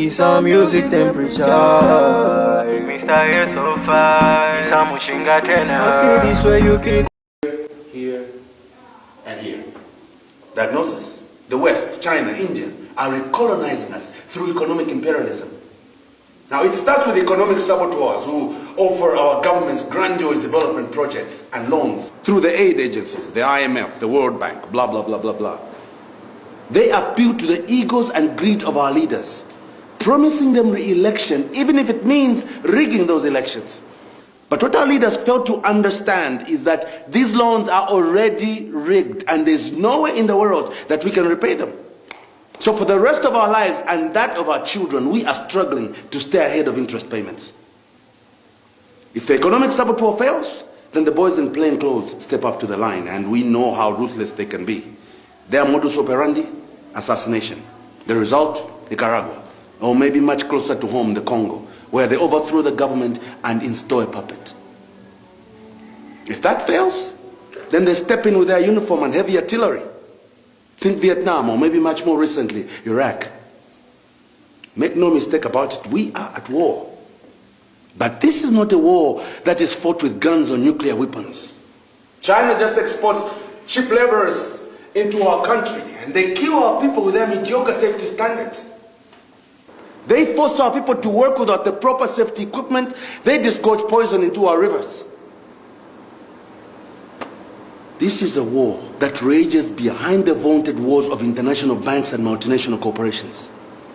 Some music temperature. Mr. Yes so far. Some mushinga tena. This way you can. Here and here. Diagnosis. The West, China, India are recolonizing us through economic imperialism. Now it starts with economic saboteurs who offer our governments grandiose development projects and loans through the aid agencies, the IMF, the World Bank, blah, blah, blah, blah, blah. They appeal to the egos and greed of our leaders, promising them re-election even if it means rigging those elections. But what our leaders fail to understand is that these loans are already rigged and there's nowhere in the world that we can repay them. So for the rest of our lives and that of our children, we are struggling to stay ahead of interest payments. If the economic saboteur fails, then the boys in plain clothes step up to the line, and we know how ruthless they can be. Their modus operandi, assassination. The result, Nicaragua, or maybe much closer to home, the Congo, where they overthrow the government and install a puppet. If that fails, then they step in with their uniform and heavy artillery. Think Vietnam, or maybe much more recently, Iraq. Make no mistake about it, we are at war. But this is not a war that is fought with guns or nuclear weapons. China just exports cheap laborers into our country, and they kill our people with their mediocre safety standards. They force our people to work without the proper safety equipment. They disgorge poison into our rivers. This is a war that rages behind the vaunted walls of international banks and multinational corporations.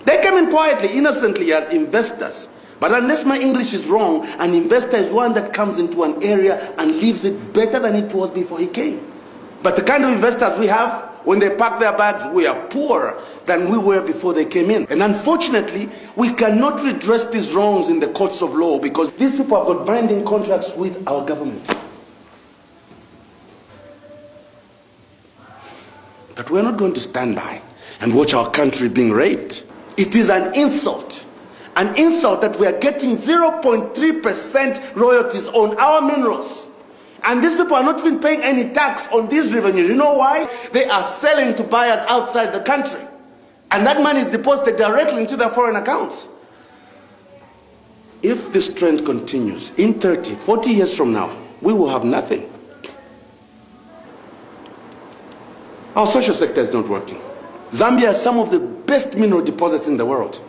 They came in quietly, innocently as investors. But unless my English is wrong, an investor is one that comes into an area and leaves it better than it was before he came. But the kind of investors we have, when they pack their bags, we are poorer than we were before they came in. And unfortunately, we cannot redress these wrongs in the courts of law because these people have got binding contracts with our government. But we're not going to stand by and watch our country being raped. It is an insult that we are getting 0.3% royalties on our minerals. And these people are not even paying any tax on these revenues. You know why? They are selling to buyers outside the country. And that money is deposited directly into their foreign accounts. If this trend continues, in 30, 40 years from now, we will have nothing. Our social sector is not working. Zambia has some of the best mineral deposits in the world.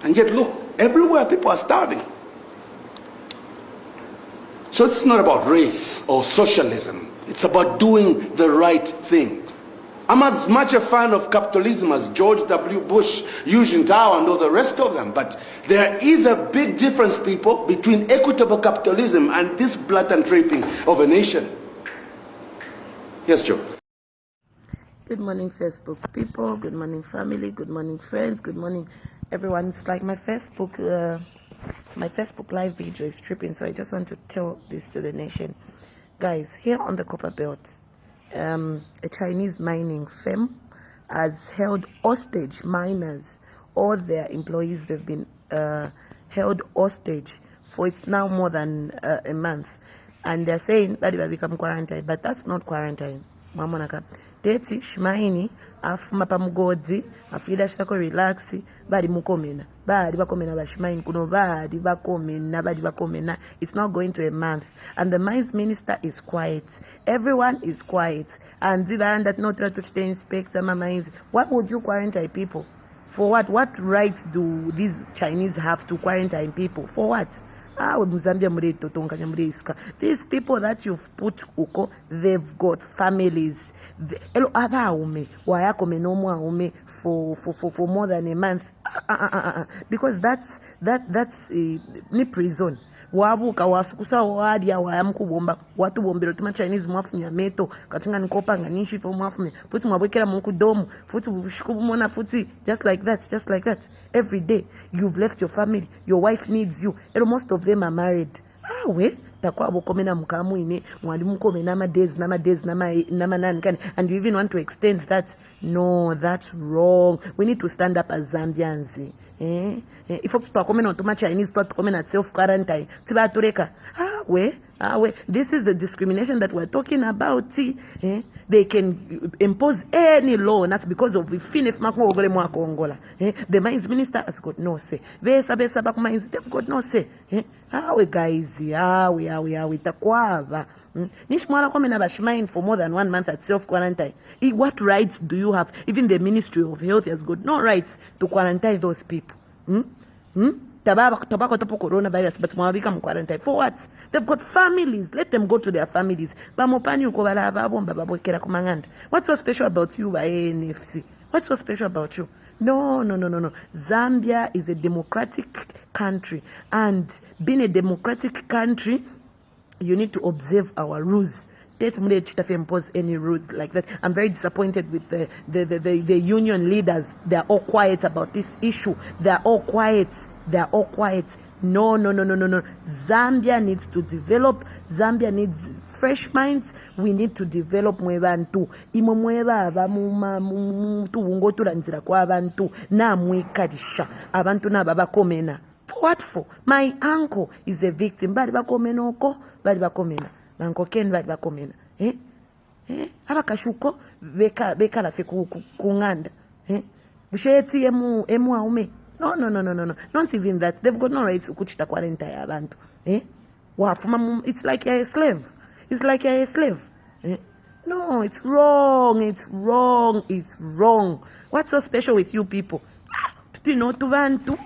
And yet look, everywhere people are starving. So it's not about race or socialism. It's about doing the right thing. I'm as much a fan of capitalism as George W. Bush, Eugene Tao, and all the rest of them. But there is a big difference, people, between equitable capitalism and this blatant raping of a nation. Yes, Joe. Good morning, Facebook people. Good morning, family. Good morning, friends. Good morning, everyone. It's like my Facebook live video is tripping, so I just want to tell this to the nation. Guys, here on the Copper Belt, a Chinese mining firm has held hostage miners. All their employees, they've been held hostage for it's now more than a month. And they're saying that they will become quarantined, but that's not quarantine. Mamonaka. Teti shimaini afuma pamugodzi afida shitako relax badi mukomena badi bakomena bashimaini kuno badi bakomena. It's not going to a month, and the mines minister is quiet. Everyone is quiet, and the man that not try to inspect some mines. What would you quarantine people for? What rights do these Chinese have to quarantine people for? What? These people that you've put uko, they've got families. For more than a month, because that's ni prison. Wabuka wasukusa wadia wayamkubomba watu bombero tuma Chinese mwafunya meto katunga nikopa nganishi fo mwafunya futi mwabwekera mukudomu futi bushikubu mona futi just like that every day. You've left your family, your wife needs you, and most of them are married. We takwa bokomena mukamwine mwalimu komena nama days nama nani kan, and you even want to extend that. No, that's wrong. We need to stand up as Zambians. If you talk about Chinese, talk about self quarantine. Tiba tureka. We This is the discrimination that we're talking about. They can impose any law, and that's because of the the mines minister has got no say. They've got no say. Guys, we takwava. Nishmara komena bashmain for more than 1 month at self-quarantine. What rights do you have? Even the Ministry of Health has got no rights to quarantine those people. Tobacco coronavirus, but Mwabika quarantine. For what? They've got families. Let them go to their families. What's so special about you by NFC? What's so special about you? No. Zambia is a democratic country. And being a democratic country, you need to observe our rules. Don't impose any rules like that. I'm very disappointed with the union leaders. They're all quiet about this issue. They're all quiet. No. Zambia needs to develop. Zambia needs fresh minds. We need to develop mwebantu. Imo mweba tu ungotulanzira kwa abantu na mwikadisha. Abantu na baba komena. What for? My uncle is a victim. Bali bakomena oko, bali bakomena. Uncle Ken bali bakomena. Abakashuko beka la fe kunganda. Busheti emu aume. No. Not even that. They've got no rights to kuchita quarenta ya abantu. It's like you're a slave. No, it's wrong. What's so special with you people? Do you know to bantu?